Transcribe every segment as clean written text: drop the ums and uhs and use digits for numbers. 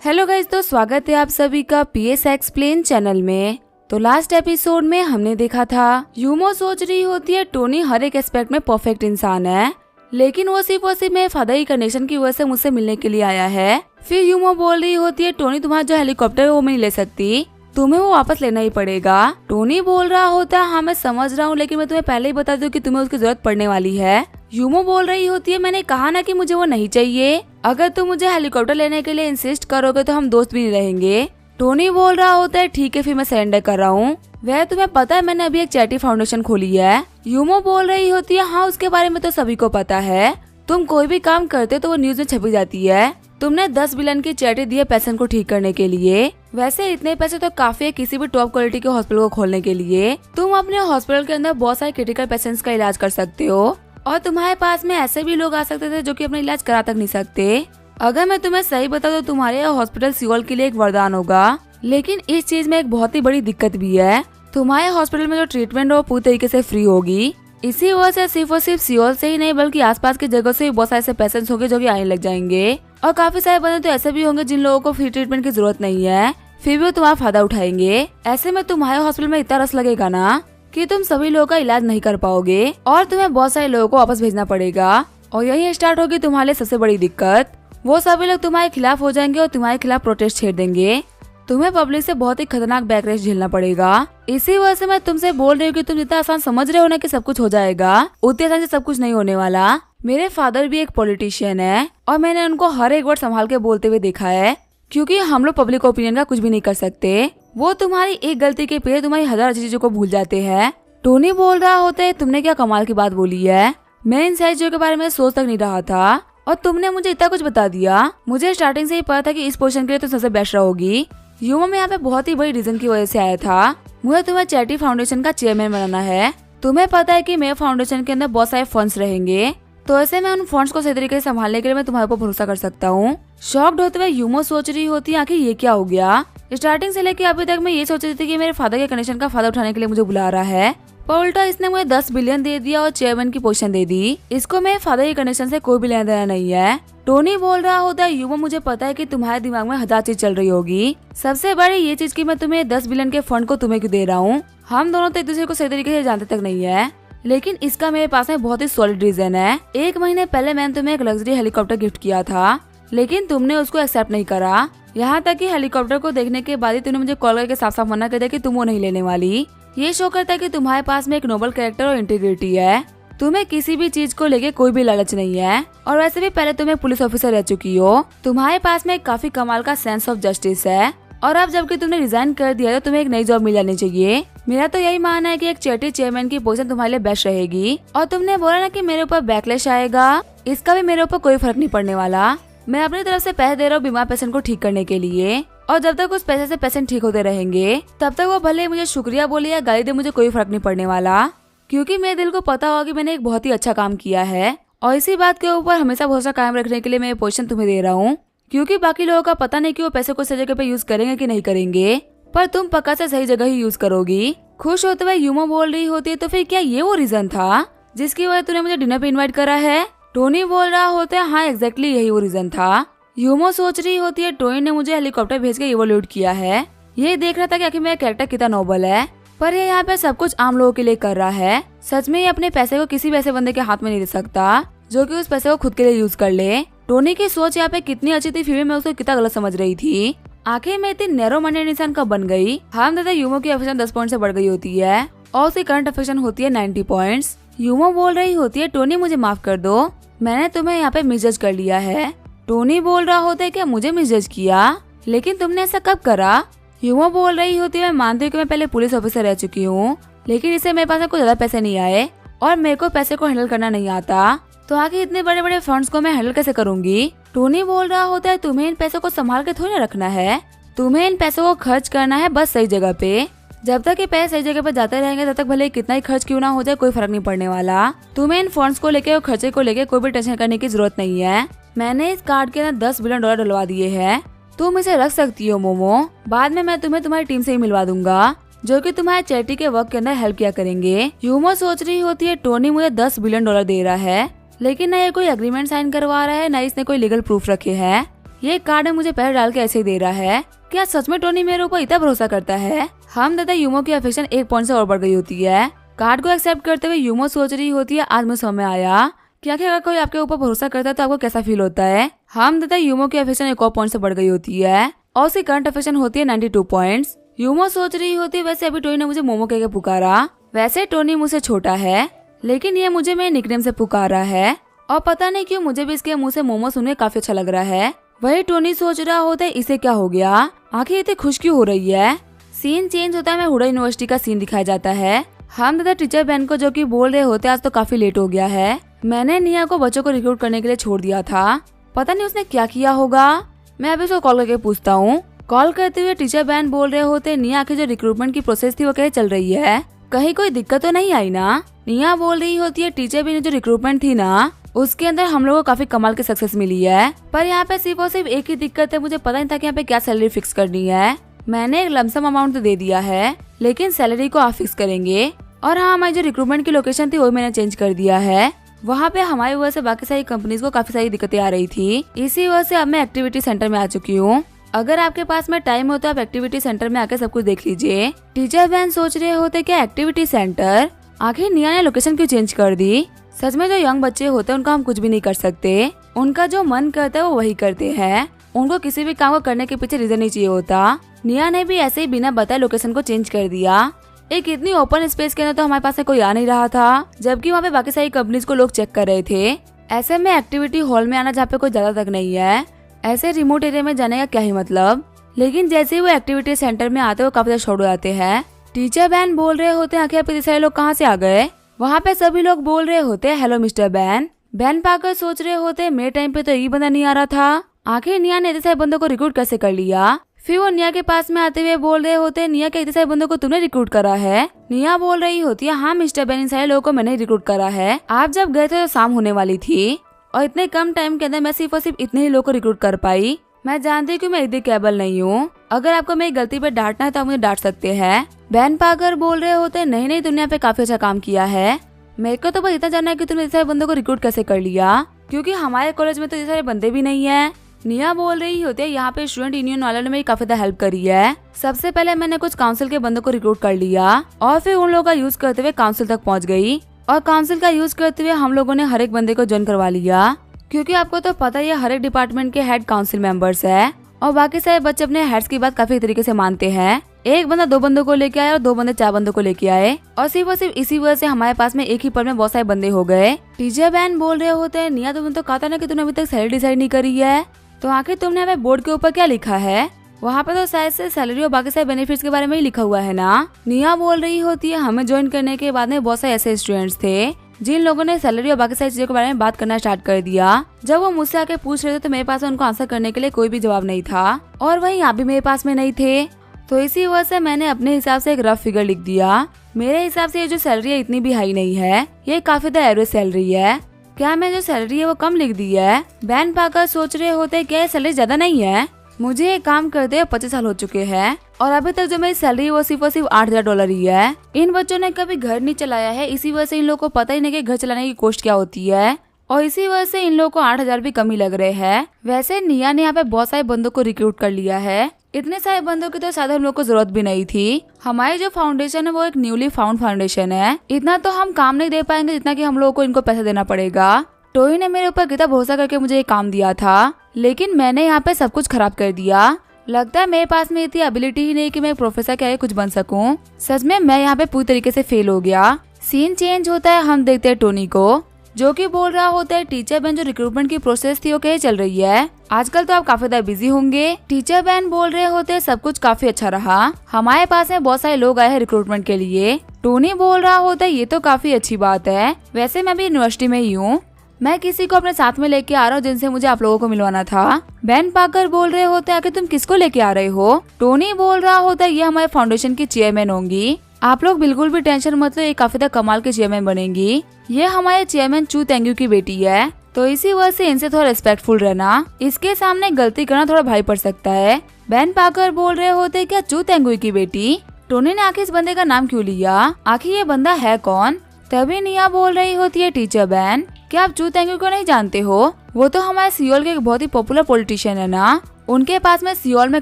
Hello guys, तो स्वागत है आप सभी का पीएस एक्सप्लेन चैनल में। तो लास्ट एपिसोड में हमने देखा था यूमो सोच रही होती है टोनी हर एक एस्पेक्ट में परफेक्ट इंसान है, लेकिन वो सिर्फ मेरे फादर की कंडीशन की वजह से मुझसे मिलने के लिए आया है। फिर यूमो बोल रही होती है टोनी तुम्हारा जो हेलीकॉप्टर है वो मैं नहीं ले सकती, तुम्हें वो वापस लेना ही पड़ेगा। टोनी बोल रहा होता है हाँ मैं समझ रहा हूँ, लेकिन मैं तुम्हें पहले ही बता दूं कि तुम्हें उसकी जरूरत पड़ने वाली है। यूमो बोल रही होती है मैंने कहा ना कि मुझे वो नहीं चाहिए, अगर तुम मुझे हेलीकॉप्टर लेने के लिए इंसिस्ट करोगे तो हम दोस्त भी नहीं रहेंगे। टोनी बोल रहा होता है ठीक है फिर मैं सरेंडर कर रहा हूँ। वह तुम्हें पता है मैंने अभी एक चैरिटी फाउंडेशन खोली है। यूमो बोल रही होती है हाँ उसके बारे में तो सभी को पता है, तुम कोई भी काम करते तो वो न्यूज में छपी जाती है। तुमने 10 बिलियन की चैरिटी दी है पेशेंट को ठीक करने के लिए, वैसे इतने पैसे तो काफी है किसी भी टॉप क्वालिटी के हॉस्पिटल को खोलने के लिए। तुम अपने हॉस्पिटल के अंदर बहुत सारे क्रिटिकल पेशेंट्स का इलाज कर सकते हो, और तुम्हारे पास में ऐसे भी लोग आ सकते थे जो कि अपना इलाज करा तक नहीं सकते। अगर मैं तुम्हें सही बता दूं तुम्हारे हॉस्पिटल सियोल के लिए एक वरदान होगा, लेकिन इस चीज में एक बहुत ही बड़ी दिक्कत भी है। तुम्हारे हॉस्पिटल में जो ट्रीटमेंट है वो पूरी तरीके से फ्री होगी। इसी वजह से सिर्फ और सिर्फ सियोल से ही नहीं बल्कि आसपास की जगह से भी बहुत सारे ऐसे पेशेंट्स होंगे जो कि आने लग जाएंगे, और काफी सारे बंदे तो ऐसे भी होंगे जिन लोगों को फ्री ट्रीटमेंट की जरूरत नहीं है, फिर भी वो तुम्हारा फायदा उठाएंगे। ऐसे में तुम्हारे हॉस्पिटल में इतना रस लगेगा ना कि तुम सभी लोगों का इलाज नहीं कर पाओगे और तुम्हें बहुत सारे लोगों को वापस भेजना पड़ेगा, और यही स्टार्ट होगी तुम्हारे लिए सबसे बड़ी दिक्कत। वो सभी लोग तुम्हारे खिलाफ हो जाएंगे और तुम्हारे खिलाफ प्रोटेस्ट छेड़ देंगे। तुम्हें पब्लिक से बहुत ही खतरनाक बैकलैश झेलना पड़ेगा। इसी वजह से मैं तुमसे बोल रही हूँ कि तुम जितना आसान समझ रहे हो ना कि सब कुछ हो जाएगा, उतने आसान से सब कुछ नहीं होने वाला। मेरे फादर भी एक पॉलिटिशियन है और मैंने उनको हर एक वर्ड संभाल के बोलते हुए देखा है, क्योंकि हम लोग पब्लिक ओपिनियन का कुछ भी नहीं कर सकते। वो तुम्हारी एक गलती के पीछे तुम्हारी हजार अच्छी चीजों को भूल जाते हैं। टोनी बोल रहा होता है तुमने क्या कमाल की बात बोली है, मैं इन सारी चीजों के बारे में सोच तक नहीं रहा था और तुमने मुझे इतना कुछ बता दिया। मुझे स्टार्टिंग से ही पता था कि इस पोजीशन के लिए तुम सबसे बेस्ट रहोगी। यूमो में यहाँ पे बहुत ही बड़ी रीजन की वजह से आया था, मुझे तुम्हें चैरिटी फाउंडेशन का चेयरमैन बनाना है। तुम्हें पता है कि मेरे फाउंडेशन के अंदर बहुत सारे फंड्स रहेंगे, तो ऐसे में उन फंड्स को सही तरीके से संभालने के लिए मैं तुम्हारे ऊपर भरोसा कर सकता हूँ। शॉक्ड होते हुए यूमो सोच रही होती है आखिर ये क्या हो गया। स्टार्टिंग से लेके अभी तक मैं ये सोच रही थी कि मेरे फादर के कंडीशन का फायदा उठाने के लिए मुझे बुला रहा है, पर उल्टा इसने मुझे 10 बिलियन दे दिया और चेयरमैन की पोजीशन दे दी। इसको मेरे फादर की कंडीशन से कोई भी लेना देना नहीं है। टोनी बोल रहा होता है यूमो मुझे पता है कि तुम्हारे दिमाग में हजार चीज चल रही होगी, सबसे बड़ी ये चीज कि मैं तुम्हें 10 बिलियन के फंड को तुम्हें क्यों दे रहा हूँ। हम दोनों तो एक दूसरे को सही तरीके से जानते तक नहीं है, लेकिन इसका मेरे पास में बहुत ही सॉलिड रीजन है। 1 महीने पहले मैंने तुम्हें एक लग्जरी हेलीकॉप्टर गिफ्ट किया था, लेकिन तुमने उसको एक्सेप्ट नहीं करा। यहाँ तक कि हेलीकॉप्टर को देखने के बाद ही तुमने मुझे कॉल करके साफ साफ मना कर दिया कि तुम वो नहीं लेने वाली। ये शो करता है कि तुम्हारे पास में एक नोबल कैरेक्टर और इंटीग्रिटी है, तुम्हें किसी भी चीज को लेके कोई भी लालच नहीं है, और वैसे भी पहले तुम्हें पुलिस ऑफिसर रह चुकी हो। तुम्हारे पास में काफी कमाल का सेंस ऑफ जस्टिस है, और अब जबकि तुमने रिजाइन कर दिया तो तुम्हें एक नई जॉब मिल जानी चाहिए। मेरा तो यही मानना है कि एक चैरिटी चेयरमैन की पोजीशन तुम्हारे लिए बेस्ट रहेगी। और तुमने बोला ना कि मेरे ऊपर बैकलैश आएगा, इसका भी मेरे ऊपर कोई फर्क नहीं पड़ने वाला। मैं अपनी तरफ से पैसे दे रहा हूँ बीमार पेशेंट को ठीक करने के लिए, और जब तक उस पैसे से पेशेंट ठीक होते रहेंगे तब तक वो भले मुझे शुक्रिया बोले या गाली दे, मुझे कोई फर्क नहीं पड़ने वाला, क्योंकि मेरे दिल को पता होगा कि मैंने एक बहुत ही अच्छा काम किया है। और इसी बात के ऊपर हमेशा भरोसा कायम रखने के लिए मैं ये पोजीशन तुम्हें दे रहा हूँ, क्योंकि बाकी लोगों का पता नहीं कि वो पैसे को सही जगह पे यूज करेंगे कि नहीं करेंगे, पर तुम पक्का से सही जगह ही यूज करोगी। खुश होते हुए यूमो बोल रही होती है तो फिर क्या ये वो रीजन था जिसकी वजह तूने मुझे डिनर पे इन्वाइट करा है। टोनी बोल रहा होता है हाँ एग्जैक्टली यही वो रीजन था। यूमो सोच रही होती है टोनी ने मुझे हेलीकॉप्टर भेज के इवोल्यूट किया है, ये देख रहा था कि आखिर मेरा कैरेक्टर कितना नोबल है, पर ये यहाँ पे सब कुछ आम लोगों के लिए कर रहा है। सच में ये अपने पैसे को किसी भी ऐसे बंदे के हाथ में नहीं दे सकता जो कि उस पैसे को खुद के लिए यूज कर ले। टोनी की सोच यहाँ पे कितनी अच्छी थी, फिर भी मैं उसको कितना गलत समझ रही थी। आखिर मैं इतनी नैरो माइंडेड इंसान कब बन गई। हम दादा यूमो की अफेक्शन 10 पॉइंट से बढ़ गई होती है और उसकी करंट अफेक्शन होती है 90 पॉइंट्स। यूमो बोल रही होती है टोनी मुझे माफ कर दो, मैंने तुम्हें यहाँ पे मिसजज कर लिया है। टोनी बोल रहा होता है क्या मुझे मिसजज किया, लेकिन तुमने ऐसा कब करा। यूमो बोल रही होती है मैं मानती हूँ कि मैं पहले पुलिस ऑफिसर रह चुकी हूँ, लेकिन इससे मेरे पास कुछ ज्यादा पैसे नहीं आए और मेरे को पैसे को हैंडल करना नहीं आता, तो आगे इतने बड़े बड़े फंड्स को मैं हैंडल कैसे करूंगी। टोनी बोल रहा होता है तुम्हें इन पैसों को संभाल के थोड़ी ना रखना है, तुम्हें इन पैसों को खर्च करना है बस सही जगह पे। जब तक ये पैसे सही जगह पर जाते रहेंगे तब तक भले कितना ही खर्च क्यों ना हो जाए कोई फर्क नहीं पड़ने वाला। तुम्हें इन फंड्स को लेके और खर्चे को लेके कोई भी टेंशन करने की जरूरत नहीं है। मैंने इस कार्ड के अंदर 10 बिलियन डॉलर डलवा दिए हैं, तुम इसे रख सकती हो मोमो, बाद में मैं तुम्हें तुम्हारी टीम से ही मिलवा दूंगा जो कि तुम्हारे चैरिटी के वर्क के अंदर हेल्प किया करेंगे। यूमो सोच रही होती है टोनी मुझे 10 बिलियन डॉलर दे रहा है, लेकिन न ये कोई एग्रीमेंट साइन करवा रहा है, न इसने कोई लीगल प्रूफ रखे हैं। ये कार्ड में मुझे पैर डाल के ऐसे ही दे रहा है। क्या सच में टोनी मेरे ऊपर इतना भरोसा करता है? हम तथा यूमो की अफेक्शन एक पॉइंट से और बढ़ गई होती है। कार्ड को एक्सेप्ट करते हुए यूमो सोच रही होती है, आज मुझे समझ में आया क्या अगर कोई आपके ऊपर भरोसा करता है तो आपको कैसा फील होता है। हम तथा यूमो की अफेक्शन एक और पॉइंट से बढ़ गई होती है और उसकी करंट अफेक्शन होती है 92 पॉइंट्स। यूमो सोच रही होती है, वैसे अभी टोनी ने मुझे मोमो कह के पुकारा। वैसे टोनी मुझसे छोटा है, लेकिन ये मुझे मेरे निकनेम से पुकारा है और पता नहीं क्यों मुझे भी इसके मुंह से मोमो सुनने काफी अच्छा लग रहा है। वही टोनी सोच रहा होता है, इसे क्या हो गया, आखिर इतनी खुश क्यों हो रही है। सीन चेंज होता है, मैं हुडा यूनिवर्सिटी का सीन दिखाया जाता है। हम तथा टीचर बहन को जो कि बोल रहे होते आज तो काफी लेट हो गया है, मैंने निया को बच्चों को रिक्रूट करने के लिए छोड़ दिया था, पता नहीं उसने क्या किया होगा। मैं अभी उसको कॉल करके पूछता हूँ। कॉल करते हुए टीचर बहन बोल रहे होते, निया आखिर जो रिक्रूटमेंट की प्रोसेस थी वो कैसे चल रही है, कहीं कोई दिक्कत तो नहीं आई ना। निया बोल रही होती है, टीचर बहन जो रिक्रूटमेंट थी ना उसके अंदर हम लोगों को काफी कमाल की सक्सेस मिली है, पर यहाँ पे सिर्फ और सिर्फ एक ही दिक्कत है, मुझे पता नहीं था कि यहाँ पे क्या सैलरी फिक्स करनी है। मैंने एक लमसम अमाउंट तो दे दिया है, लेकिन सैलरी को आप फिक्स करेंगे। और हाँ, हमारी जो रिक्रूटमेंट की लोकेशन थी वो मैंने चेंज कर दिया है। वहाँ पे हमारी वजह से बाकी सारी कंपनीज को काफी सारी दिक्कतें आ रही थी, इसी वजह से अब मैं एक्टिविटी सेंटर में आ चुकी हूँ। अगर आपके पास में टाइम हो तो आप एक्टिविटी सेंटर में आकर सब कुछ देख लीजिए। टीचर बहन सोच रहे होते क्या एक्टिविटी सेंटर, आखिर निया ने लोकेशन क्यों चेंज कर दी। सच में जो यंग बच्चे होते हैं उनका हम कुछ भी नहीं कर सकते, उनका जो मन करता है वो वही करते हैं, उनको किसी भी काम को करने के पीछे रीजन नहीं चाहिए होता। निया ने भी ऐसे ही बिना बताए लोकेशन को चेंज कर दिया। एक इतनी ओपन स्पेस के अंदर तो हमारे पास में कोई आ नहीं रहा था, जबकि वहाँ पे बाकी सारी कंपनीज को लोग चेक कर रहे थे। ऐसे में एक्टिविटी हॉल में आना जहाँ पे कोई ज्यादा तक नहीं है, ऐसे रिमोट एरिया में जाने का क्या ही मतलब। लेकिन जैसे ही वो एक्टिविटी सेंटर में आते वो काफी ज्यादा शॉर्ट हो जाते हैं। टीचर बहन बोल रहे होते हैं, आखिर इतने सारे लोग कहाँ से आ गए। वहाँ पे सभी लोग बोल रहे होते हैं, हेलो मिस्टर बैन। बैन पाकर सोच रहे होते, मेरे टाइम पे तो ये बंदा नहीं आ रहा था, आखिर निया ने इतने सारे बंदों को रिक्रूट कैसे कर लिया। फिर वो निया के पास में आते हुए बोल रहे होते, निया के इतने सारे बंदों को तुमने रिक्रूट करा है। निया बोल रही होती है, हाँ मिस्टर बैन, इन सारे लोगों को मैंने रिक्रूट करा है। आप जब गए थे तो शाम होने वाली थी और इतने कम टाइम के अंदर मैं सिर्फ और सिर्फ इतने ही लोगों को रिक्रूट कर पाई। मैं जानती हूँ कि मैं इतनी केबल नहीं हूँ, अगर आपको मेरी गलती पे डांटना है तो आप मुझे डांट सकते हैं। बैन पाकर बोल रहे होते, नहीं तुमने यहाँ पे काफी अच्छा काम किया है, मेरे को तो बस इतना जानना है कि तुमने इतने सारे बंदों को रिक्रूट कैसे कर लिया, क्योंकि हमारे कॉलेज में तो इतने सारे बंदे भी नहीं है। निया बोल रही होती है, यहाँ पे स्टूडेंट यूनियन वालों ने मेरी काफी ज्यादा हेल्प करी है। सबसे पहले मैंने कुछ काउंसिल के बंदों को रिक्रूट कर लिया और फिर उन लोगों का यूज करते हुए काउंसिल तक पहुँच गई और काउंसिल का यूज करते हुए हम लोगों ने हर एक बंदे को ज्वाइन करवा लिया, क्योंकि आपको तो पता ही है हर एक डिपार्टमेंट के हेड काउंसिल मेंबर्स है और बाकी सारे बच्चे अपने हेड्स की बात काफी तरीके से मानते हैं। एक बंदा 2 बंदों को लेके आया और 2 बंदे 4 बंदों को लेके आए और सिर्फ इसी वजह से हमारे पास में एक ही पल में बहुत सारे बंदे हो गए। टीचर बहन बोल रहे होते हैं, निया तुमने तो कहा था ना कि तुमने अभी तक सैलरी डिसाइड नहीं करी है, तो आखिर तुमने हमें बोर्ड के ऊपर क्या लिखा है, वहाँ पे तो शायद से सैलरी और बाकी सारे बेनिफिट्स के बारे में ही लिखा हुआ है ना। निया बोल रही होती है, हमें ज्वाइन करने के बाद में बहुत सारे ऐसे स्टूडेंट्स थे जिन लोगों ने सैलरी और बाकी सारी चीजों के बारे में बात करना स्टार्ट कर दिया। जब वो मुझसे आके पूछ रहे थे तो मेरे पास उनको आंसर करने के लिए कोई भी जवाब नहीं था और वहीं आप भी मेरे पास में नहीं थे, तो इसी वजह से मैंने अपने हिसाब से एक रफ फिगर लिख दिया। मेरे हिसाब से ये जो सैलरी है इतनी भी हाई नहीं है, ये काफी ज्यादा एवरेज सैलरी है। क्या मैं जो सैलरी है वो कम लिख दी है। बैन पाकर सोच रहे होते क्या ये सैलरी ज्यादा नहीं है, मुझे ये काम करते हुए 25 साल हो चुके हैं और अभी तक जो मेरी सैलरी वो सिर्फ और सिर्फ $8,000 ही है। इन बच्चों ने कभी घर नहीं चलाया है, इसी वजह से इन लोगों को पता ही नहीं कि घर चलाने की कॉस्ट क्या होती है और इसी वजह से इन लोगों को 8,000 भी कम ही लग रहे हैं। वैसे निया ने यहाँ पे बहुत सारे बंदों को रिक्रूट कर लिया है, इतने सारे बंदों की तो शायद हम लोग को जरूरत भी नहीं थी। हमारी जो फाउंडेशन है वो एक न्यूली फाउंड फाउंडेशन है, इतना तो हम काम नहीं दे पाएंगे जितना कि हम लोगों को इनको पैसा देना पड़ेगा। टोई ने मेरे ऊपर कितना भरोसा करके मुझे ये काम दिया था, लेकिन मैंने यहाँ पे सब कुछ खराब कर दिया। लगता है मेरे पास में इतनी एबिलिटी ही नहीं कि मैं प्रोफेसर क्या कुछ बन सकूं। सच में मैं यहाँ पे पूरी तरीके से फेल हो गया। सीन चेंज होता है, हम देखते हैं टोनी को जो कि बोल रहा होता है, टीचर बहन जो रिक्रूटमेंट की प्रोसेस थी वो कैसे चल रही है, आजकल तो आप काफी ज्यादा बिजी होंगे। टीचर बहन बोल रहे होते हैं, सब कुछ काफी अच्छा रहा, हमारे पास में बहुत सारे लोग आए हैं रिक्रूटमेंट के लिए। टोनी बोल रहा होता है, ये तो काफी अच्छी बात है, वैसे मैं भी यूनिवर्सिटी में ही हूँ, मैं किसी को अपने साथ में लेके आ रहा हूँ जिनसे मुझे आप लोगों को मिलवाना था। बैन पाकर बोल रहे होते हैं, आखिर तुम किसको लेके आ रहे हो। टोनी बोल रहा होता है, ये हमारे फाउंडेशन की चेयरमैन होंगी, आप लोग बिल्कुल भी टेंशन मत लो, ये काफी ज्यादा कमाल की चेयरमैन बनेंगी। ये हमारे चेयरमैन चू तेंगू की बेटी है, तो इसी वजह से इनसे थोड़ा रिस्पेक्टफुल रहना, इसके सामने गलती करना थोड़ा भारी पड़ सकता है। बैन पाकर बोल रहे होते क्या चू तेंगू की बेटी। टोनी ने आखिर इस बंदे का नाम क्यों लिया, आखिर ये बंदा है कौन। तभी निया बोल रही होती है, टीचर बैन क्या आप चू तेंगू को नहीं जानते हो, वो तो हमारे सियोल के एक बहुत ही पॉपुलर पॉलिटिशियन है ना, उनके पास में सियोल में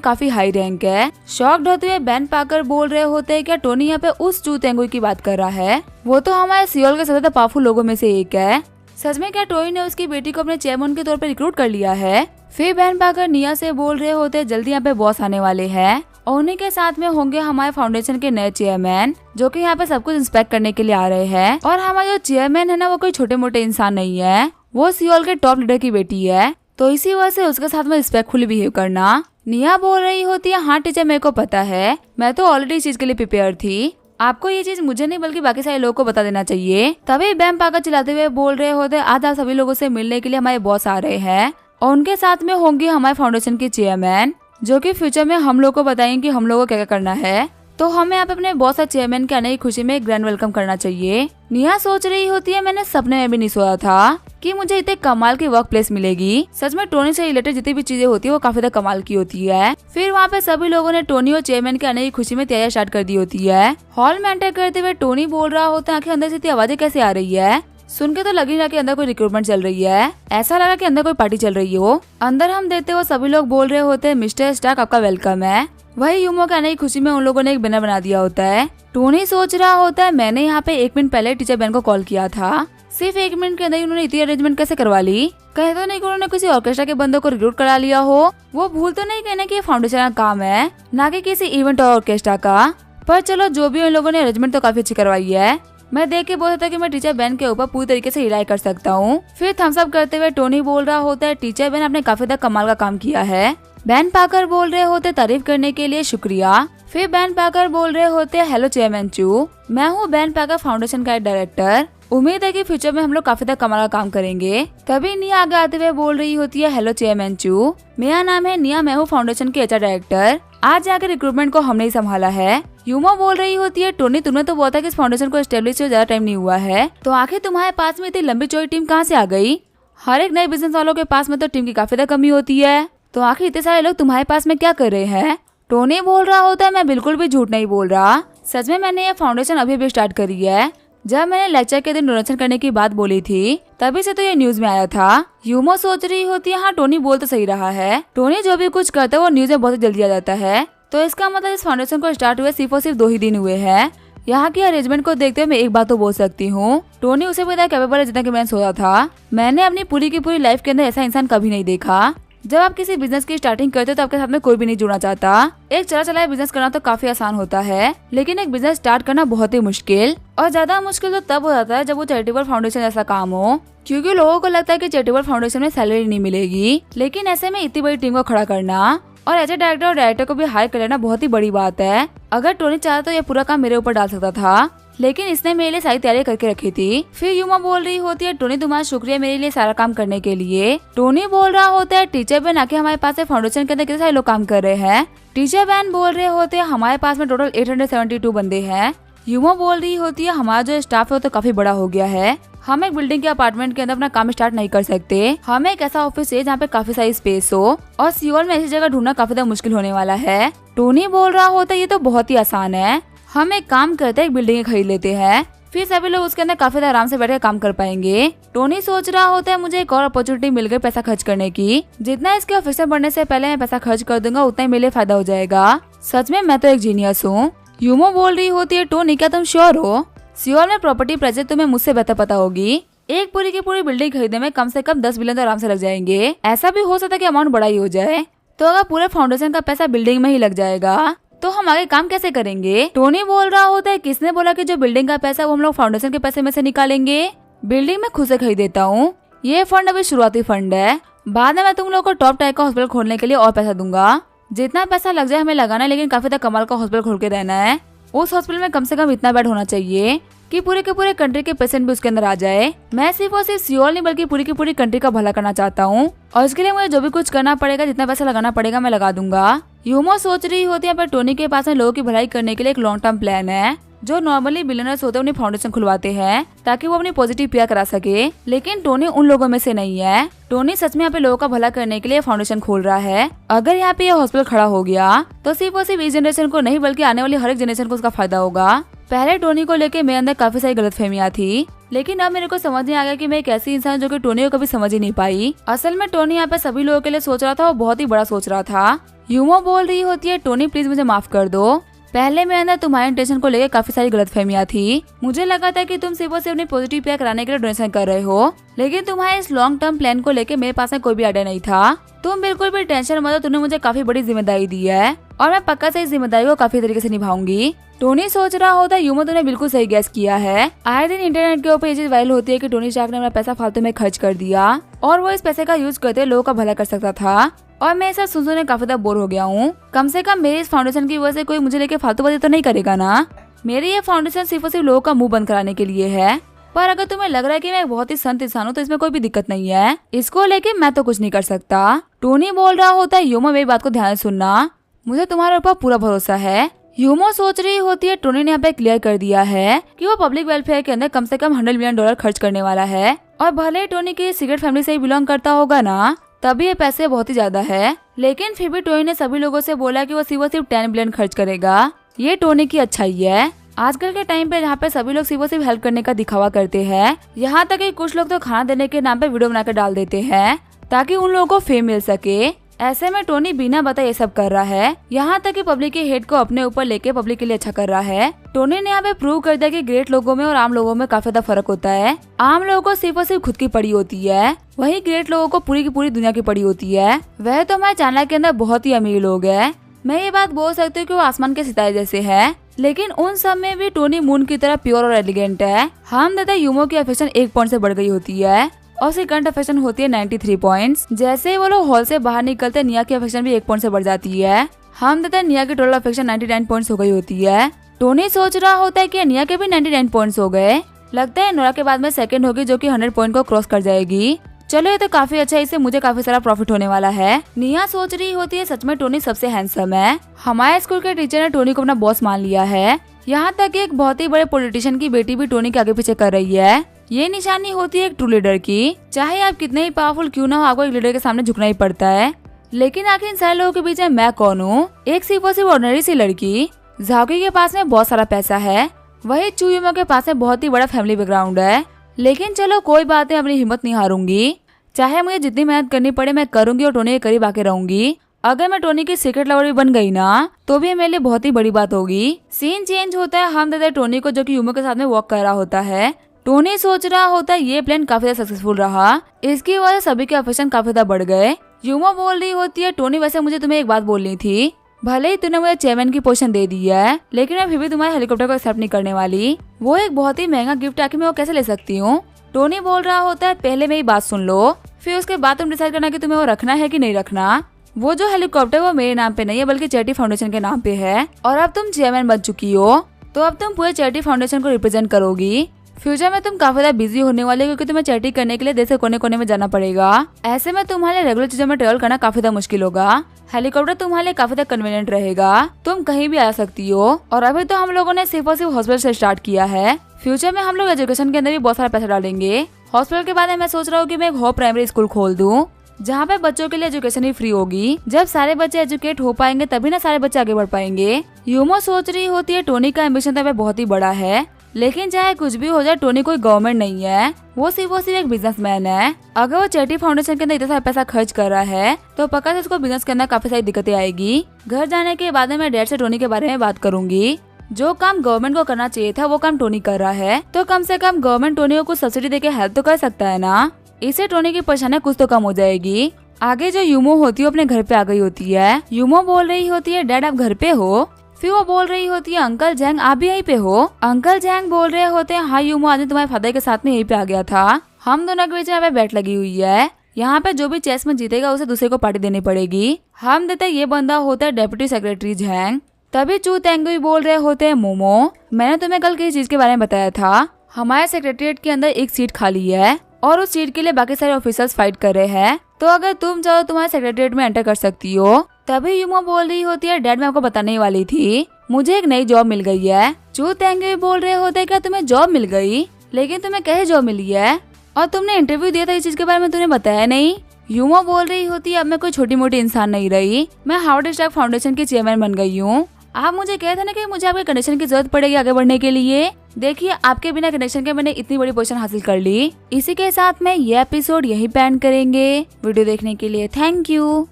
काफी हाई रैंक है। शॉक्ड होते हुए बेन पार्कर बोल रहे होते हैं क्या टोनी यहाँ पे उस चू तेंगुई की बात कर रहा है, वो तो हमारे सियोल के सबसे ज्यादा पावरफुल लोगों में से एक है। सच में क्या टोनी ने उसकी बेटी को अपने चेयरमैन के तौर पर रिक्रूट कर लिया है। फिर बेन पार्कर निया से बोल रहे होते जल्दी यहाँ पे बॉस आने वाले हैं और उन्हीं के साथ में होंगे हमारे फाउंडेशन के नए चेयरमैन, जो कि यहाँ पे सब कुछ इंस्पेक्ट करने के लिए आ रहे हैं। और हमारा जो चेयरमैन है ना, वो कोई छोटे मोटे इंसान नहीं है, वो सियोल के टॉप लीडर की बेटी है, तो इसी वजह से उसके साथ में रिस्पेक्टफुली बिहेव करना। निया बोल रही होती है हाँ टीचर मेरे को पता है, मैं तो ऑलरेडी इस चीज के लिए प्रिपेयर थी, आपको ये चीज मुझे नहीं बल्कि बाकी सारे लोगों को बता देना चाहिए। तभी बेन पार्कर चिल्लाते हुए बोल रहे होते आज आप सभी लोगों से मिलने के लिए हमारे बॉस आ रहे हैं और उनके साथ में होंगे हमारे फाउंडेशन के चेयरमैन, जो कि फ्यूचर में हम लोग को बताएंगे कि हम लोग को क्या क्या करना है। तो हमें यहाँ पे अपने बॉस और चेयरमैन के आने की खुशी में ग्रैंड वेलकम करना चाहिए। निया सोच रही होती है मैंने सपने में भी नहीं सोचा था कि मुझे इतने कमाल की वर्क प्लेस मिलेगी। सच में टोनी से रिलेटेड जितनी भी चीजें होती है वो काफी ज्यादा कमाल की होती है। फिर वहाँ पे सभी लोगों ने टोनी और चेयरमैन के आने की खुशी में तैयारी स्टार्ट कर दी होती है। हॉल में एंटर करते हुए टोनी बोल रहा होता है आखिर अंदर से इतनी आवाजें कैसे आ रही है, सुन के तो लग ही रहा कि अंदर कोई रिक्रूटमेंट चल रही है, ऐसा लगा कि अंदर कोई पार्टी चल रही हो। अंदर हम देखते हो सभी लोग बोल रहे होते हैं मिस्टर स्टार्क आपका वेलकम है। वही यूमो के आने की खुशी में उन लोगों ने एक बैनर बना दिया होता है। टोनी सोच रहा होता है मैंने यहाँ पे 1 मिनट पहले टीचर बेन को कॉल किया था, सिर्फ 1 मिनट के अंदर उन्होंने इतनी अरेंजमेंट कैसे करवा ली, कहे तो नहीं कि उन्होंने किसी ऑर्केस्ट्रा के बंदों को रिक्रूट करा लिया हो। वो भूल तो नहीं कहना कि ये फाउंडेशन का काम है, ना कि किसी इवेंट और ऑर्केस्ट्रा का। पर चलो जो भी उन लोगों ने अरेंजमेंट तो काफी अच्छी करवाई है। मैं देख के बोल रहा था कि मैं टीचर बेन के ऊपर पूरी तरीके से रिलाई कर सकता हूँ। फिर थम्स अप करते हुए टोनी बोल रहा होता है टीचर बेन आपने काफी ज्यादा कमाल का काम किया है। बेन पार्कर बोल रहे होते तारीफ करने के लिए शुक्रिया। फिर बेन पार्कर बोल रहे होते हेलो चेयरमैन चू, मैं हूँ बेन पार्कर फाउंडेशन का डायरेक्टर, उम्मीद है कि फ्यूचर में हम लोग काफी ज्यादा कमाल का काम करेंगे। तभी निया आगे आते हुए बोल रही होती है हेलो चेयरमैन चू, मेरा नाम है निया, मैं हूँ फाउंडेशन के एचआर डायरेक्टर, आज जाकर रिक्रूटमेंट को हमने ही संभाला है। यूमो बोल रही होती है टोनी तुमने तो बोला था कि इस फाउंडेशन को एस्टेब्लिश ज्यादा टाइम नहीं हुआ है, तो आखिर तुम्हारे पास में इतनी लंबी चौड़ी टीम कहाँ से आ गई? हर एक नए बिजनेस वालों के पास में तो टीम की काफी ज्यादा कमी होती है, तो आखिर इतने सारे लोग तुम्हारे पास में क्या कर रहे हैं? टोनी बोल रहा होता है मैं बिल्कुल भी झूठ नहीं बोल रहा, सच में मैंने ये फाउंडेशन अभी भी स्टार्ट करी है। जब मैंने लेक्चर के दिन डोनेशन करने की बात बोली थी तभी से तो ये न्यूज में आया था। यूमो सोच रही होती है हाँ टोनी बोल तो सही रहा है, टोनी जो भी कुछ करता है वो न्यूज में बहुत जल्दी आ जाता है, तो इसका मतलब इस फाउंडेशन को स्टार्ट हुए सिर्फ और सिर्फ 2 ही दिन हुए हैं। यहाँ की अरेंजमेंट को देखते हुए मैं एक बात तो बोल सकती हूँ, टोनी उसे भी कैपेबल है जितना कि मैंने सोचा था। मैंने अपनी पूरी की पूरी लाइफ के अंदर ऐसा इंसान कभी नहीं देखा। जब आप किसी बिजनेस की स्टार्टिंग करते हो तो आपके साथ में कोई भी नहीं जुड़ना चाहता। एक चला चलाया बिजनेस करना तो काफी आसान होता है, लेकिन एक बिजनेस स्टार्ट करना बहुत ही मुश्किल, और ज्यादा मुश्किल तो तब हो जाता है जब वो चैरिटेबल फाउंडेशन जैसा काम हो, क्योंकि लोगों को लगता है कि चैरिटेबल फाउंडेशन में सैलरी नहीं मिलेगी। लेकिन ऐसे में इतनी बड़ी टीम को खड़ा करना और एज ए डायरेक्टर और डायरेक्टर को भी हायर कर लेना बहुत ही बड़ी बात है। अगर टोनी चाहता तो ये पूरा काम मेरे ऊपर डाल सकता था, लेकिन इसने मेरे लिए सारी तैयारी करके रखी थी। फिर यूमा बोल रही होती है टोनी तुम्हारा शुक्रिया मेरे लिए सारा काम करने के लिए। टोनी बोल रहा होता है टीचर बेन आके हमारे पास फाउंडेशन के अंदर कितने सारे लोग काम कर रहे हैं। टीचर बेन बोल रहे होते हैं हमारे पास में टोटल 872 बंदे हैं। यूमा बोल रही होती है हमारा जो स्टाफ है वो तो काफी बड़ा हो गया है, हम एक बिल्डिंग के अपार्टमेंट के अंदर अपना काम स्टार्ट नहीं कर सकते, हमें एक ऐसा ऑफिस है जहाँ पे काफी सारी स्पेस हो, और सियोल में ऐसी जगह ढूंढना काफी ज्यादा मुश्किल होने वाला है। टोनी बोल रहा होता है ये तो बहुत ही आसान है, हम एक काम करते हैं एक बिल्डिंग खरीद लेते हैं, फिर सभी लोग उसके अंदर काफी आराम से बैठकर काम कर पाएंगे। टोनी सोच रहा होता है मुझे एक और अपॉर्चुनिटी मिल गई पैसा खर्च करने की, जितना इसके ऑफिसर बनने से पहले मैं पैसा खर्च कर दूंगा उतना ही मेरे लिए फायदा हो जाएगा। सच में मैं तो एक जीनियस हूँ। यूमो बोल रही होती है टोनी क्या तुम श्योर हो? सियोल में प्रॉपर्टी प्राइस तुम्हें मुझसे बेहतर पता होगी, एक पूरी की पूरी बिल्डिंग खरीदने में कम से कम 10 बिलियन तो आराम से लग जाएंगे, ऐसा भी हो सकता है कि अमाउंट बड़ा ही हो जाए, तो अगर पूरे फाउंडेशन का पैसा बिल्डिंग में ही लग जाएगा तो हम आगे काम कैसे करेंगे? टोनी बोल रहा होता है किसने बोला कि जो बिल्डिंग का पैसा वो हम लोग फाउंडेशन के पैसे में से निकालेंगे, बिल्डिंग में खुद से खरीद देता हूँ, ये फंड अभी शुरुआती फंड है, बाद में मैं तुम लोग को टॉप टाइप का हॉस्पिटल खोलने के लिए और पैसा दूंगा, जितना पैसा लग जाए हमें लगाना है, लेकिन काफी कमाल का हॉस्पिटल खोल के रहना है। उस हॉस्पिटल में कम से कम इतना बेड होना चाहिए कि पूरे के पूरे कंट्री के पेशेंट भी उसके अंदर आ जाए। मैं सिर्फ और सिर्फ सियोल नहीं बल्कि पूरी की पूरी कंट्री का भला करना चाहता हूँ, और इसके लिए मुझे जो भी कुछ करना पड़ेगा, जितना पैसा लगाना पड़ेगा मैं लगा दूंगा। यूमो सोच रही होती है पर टोनी के पास में लोगों की भलाई करने के लिए एक लॉन्ग टर्म प्लान है। जो नॉर्मली बिलियनर्स होते हैं अपनी फाउंडेशन खुलवाते हैं ताकि वो अपनी पॉजिटिव पीआर करा सके, लेकिन टोनी उन लोगों में से नहीं है। टोनी सच में यहाँ पे लोगों का भला करने के लिए फाउंडेशन खोल रहा है। अगर यहाँ पे ये हॉस्पिटल खड़ा हो गया तो सिर्फ और सिर्फ इस जनरेशन को नहीं बल्कि आने वाली हर एक जनरेशन को उसका फायदा होगा। पहले टोनी को लेके मेरे अंदर काफी सारी गलतफहमियां थी, लेकिन अब मेरे को समझ नहीं आ गया कि मैं एक ऐसी इंसान जो कि टोनी को कभी समझ ही नहीं पाई। असल में टोनी यहाँ पे सभी लोगों के लिए सोच रहा था और बहुत ही बड़ा सोच रहा था। यूमो बोल रही होती है, टोनी प्लीज मुझे माफ कर दो, पहले मेरे अंदर तुम्हारे इंटेंशन को लेकर काफी सारी गलतफहमियां थी। मुझे लगा था कि तुम सिर्फ और सिर्फ अपनी पॉजिटिव पेयर कराने के लिए डोनेशन कर रहे हो, लेकिन तुम्हारे इस लॉन्ग टर्म प्लान को लेकर मेरे पास में कोई भी आइडिया नहीं था। तुम बिल्कुल भी टेंशन मत लो, तुमने मुझे काफी बड़ी जिम्मेदारी दी है और मैं पक्का से इस जिम्मेदारी को काफी तरीके से निभाऊंगी। टोनी सोच रहा होता है, यूमो तुमने बिल्कुल सही गैस किया है। आए दिन इंटरनेट के ऊपर ये चीज वायरल होती है कि टोनी स्टार्क ने अपना पैसा फालतू में खर्च कर दिया और वो इस पैसे का यूज करते लोगों का भला कर सकता था। और मैं ऐसा सुनने काफी ज्यादा बोर हो गया हूँ। कम से कम मेरे इस फाउंडेशन की वजह से कोई मुझे लेके फालतूबाजी तो नहीं करेगा ना। मेरी ये फाउंडेशन सिर्फ और सिर्फ लोगों का मुंह बंद कराने के लिए है। पर अगर तुम्हें लग रहा है कि मैं बहुत ही संत इंसान हूँ तो इसमें कोई भी दिक्कत नहीं है, इसको लेके मैं तो कुछ नहीं कर सकता। टोनी बोल रहा होता है, यूमो मेरी बात को ध्यान से सुनना, मुझे तुम्हारे ऊपर पूरा भरोसा है। यूमो सोच रही होती है, टोनी ने यहाँ पे क्लियर कर दिया है कि वो पब्लिक वेलफेयर के अंदर कम से कम $100 मिलियन खर्च करने वाला है। और भले ही टोनी की सीक्रेट फैमिली से ही बिलोंग करता होगा ना, तभी ये पैसे बहुत ही ज्यादा है, लेकिन फिर भी टोनी ने सभी लोगों से बोला कि वो सिर्फ 10 बिलियन खर्च करेगा। ये टोनी की अच्छाई है। आजकल के टाइम पे जहाँ पे सभी लोग सिर्फ हेल्प करने का दिखावा करते हैं, यहाँ तक कि कुछ लोग तो खाना देने के नाम पे वीडियो बनाकर डाल देते हैं ताकि उन लोगों को फेम मिल सके। ऐसे में टोनी बिना बताए ये सब कर रहा है, यहाँ तक कि पब्लिक के हेट को अपने ऊपर लेके पब्लिक के लिए अच्छा कर रहा है। टोनी ने यहाँ पे प्रूव कर दिया कि ग्रेट लोगों में और आम लोगों में काफी ज्यादा फर्क होता है। आम लोगों को सिर्फ और सिर्फ खुद की पड़ी होती है, वही ग्रेट लोगों को पूरी की पूरी दुनिया की पड़ी होती है। वह तो हमारे चैनल के अंदर बहुत ही अमीर लोग हैं। मैं ये बात बोल सकती हूँ कि वो आसमान के सितारे जैसे है, लेकिन उन सब में भी टोनी मून की तरह प्योर और एलिगेंट है। हम देता यूमो की अफेक्शन 1 पॉइंट से बढ़ गई होती है और उसकी करंट अफेक्शन होती है 93 पॉइंट्स। जैसे ही वो लोग हॉल से बाहर निकलते निया की अफेक्शन भी 1 पॉइंट से बढ़ जाती है। हम देते निया की टोटल अफेक्शन 99 पॉइंट्स हो गई होती है। टोनी सोच रहा होता है कि निया के भी 99 पॉइंट्स हो गए, लगता है नोरा के बाद में सेकंड होगी जो कि 100 पॉइंट को क्रॉस कर जाएगी। चलो ये तो काफी अच्छा है, इससे मुझे काफी सारा प्रॉफिट होने वाला है। निया सोच रही होती है, सच में टोनी सबसे हैंडसम है। हमारे स्कूल के टीचर ने टोनी को अपना बॉस मान लिया है। यहाँ तक कि एक बहुत ही बड़े पॉलिटिशियन की बेटी भी टोनी के आगे पीछे कर रही है। ये निशानी होती है एक ट्रू लीडर की। चाहे आप कितने ही पावरफुल क्यों ना हो, आपको एक लीडर के सामने झुकना ही पड़ता है। लेकिन आखिर इन सारे लोगों के बीच में मैं कौन हूँ? एक सिर्फ और सिर्फ ऑर्डिनरी सी लड़की। झाओकी के पास में बहुत सारा पैसा है, वही चू यूमो के पास में बहुत ही बड़ा फैमिली बैकग्राउंड है। लेकिन चलो कोई बात नहीं, अपनी हिम्मत नहीं हारूंगी। चाहे मुझे जितनी मेहनत करनी पड़े मैं करूंगी और टोनी के करीब आके रहूंगी। अगर मैं टोनी की सीक्रेट लवर भी बन गई ना, तो भी मेरे लिए बहुत ही बड़ी बात होगी। सीन चेंज होता है, हम देते हैं टोनी को जो कि यूमो के साथ में वॉक कर रहा होता है। टोनी सोच रहा होता है ये प्लान काफी ज्यादा सक्सेसफुल रहा, इसकी वजह से सभी के अफेक्शन काफी ज्यादा बढ़ गए। यूमो बोल रही होती है, टोनी वैसे मुझे तुम्हें एक बात बोलनी थी, भले ही तूने मुझे चेयरमैन की पोजीशन दे दी है, लेकिन मैं फिर भी तुम्हारे हेलीकॉप्टर को एक्सेप्ट नहीं करने वाली। वो एक बहुत ही महंगा गिफ्ट है कि मैं वो कैसे ले सकती हूँ? टोनी बोल रहा होता है, पहले मेरी बात सुन लो, फिर उसके बाद तुम डिसाइड करना कि तुम्हें वो रखना है कि नहीं रखना। वो जो हेलीकॉप्टर वो मेरे नाम पे नहीं है बल्कि चैरिटी फाउंडेशन के नाम पे है, और अब तुम चेयरमैन बन चुकी हो तो अब तुम पूरे चैरिटी फाउंडेशन को रिप्रेजेंट करोगी। फ्यूचर में तुम काफी ज्यादा बिजी होने वाले, क्योंकि तुम्हें चैरिटी करने के लिए देश के कोने कोने में जाना पड़ेगा। ऐसे में तुम्हारे रेगुलर चीजों में ट्रेवल करना काफी ज्यादा मुश्किल होगा। हेलीकॉप्टर तुम्हारे लिए काफी ज्यादा कन्वीनियंट रहेगा, तुम कहीं भी आ सकती हो। और अभी तो हम लोगों ने सिर्फ और सिर्फ हॉस्पिटल से स्टार्ट किया है, फ्यूचर में हम लोग एजुकेशन के अंदर भी बहुत सारा पैसा डालेंगे। हॉस्पिटल के बाद मैं सोच रहा हूँ कि मैं एक होप प्राइमरी स्कूल खोल दूं, जहाँ पे बच्चों के लिए एजुकेशन ही फ्री होगी। जब सारे बच्चे एजुकेट हो पाएंगे तभी ना सारे बच्चे आगे बढ़ पाएंगे। यूमो सोच रही होती है, टोनी का एम्बिशन तो बहुत ही बड़ा है, लेकिन चाहे कुछ भी हो जाए टोनी कोई गवर्नमेंट नहीं है, वो सिर्फ एक बिजनेसमैन है। अगर वो चैरिटी फाउंडेशन के अंदर इतना सारा पैसा खर्च कर रहा है तो पक्का से उसको बिजनेस के अंदर काफी सारी दिक्कतें आएगी। घर जाने के बाद मैं डैड से टोनी के बारे में बात करूंगी। जो काम गवर्नमेंट को करना चाहिए था वो काम टोनी कर रहा है, तो कम से कम गवर्नमेंट टोनी को कुछ सब्सिडी देके हेल्प तो कर सकता है ना। इससे टोनी की परेशानी कुछ तो कम हो जाएगी। आगे जो यूमो होती है अपने घर पे आ गई होती है। यूमो बोल रही होती है, डैड आप घर पे हो? फिर वो बोल रही होती है, अंकल जैंग आप भी यहीं पे हो? अंकल जैंग बोल रहे होते हैं, हाँ यूमो आज तुम्हारे फादर के साथ में यहीं पे आ गया था। हम दोनों के बीच में बैट लगी हुई है, यहाँ पे जो भी चेस में जीतेगा उसे दूसरे को पार्टी देनी पड़ेगी। हम देते ये बंदा होता है डेप्यूटी सेक्रेटरी जैंग। तभी चू तेंगुई बोल रहे होते हैं, मोमो मैंने तुम्हें कल किसी चीज के बारे में बताया था, हमारे सेक्रेटरीट के अंदर एक सीट खाली है और उस सीट के लिए बाकी सारे ऑफिसर्स फाइट कर रहे हैं, तो अगर तुम चाहो तुम्हारे सेक्रेटरीट में एंटर कर सकती हो। तभी यूमो बोल रही होती है, डैड मैं आपको बताने ही वाली थी, मुझे एक नई जॉब मिल गई है। चू तेंगुई बोल रहे होते हैं, क्या तुम्हें जॉब मिल गई? लेकिन तुम्हें कैसे जॉब मिली है? और तुमने इंटरव्यू दिया था इस चीज के बारे में तुमने बताया नहीं। यूमो बोल रही होती है, अब मैं कोई छोटी मोटी इंसान नहीं रही, मैं हार्वर्ड स्टार्क फाउंडेशन की चेयरमैन बन गई हूँ। आप मुझे कहते ना कि मुझे आपके कनेक्शन की जरूरत पड़ेगी आगे बढ़ने के लिए। देखिए आपके बिना कनेक्शन के मैंने इतनी बड़ी पोजीशन हासिल कर ली। इसी के साथ में ये एपिसोड यही एंड करेंगे। वीडियो देखने के लिए थैंक यू।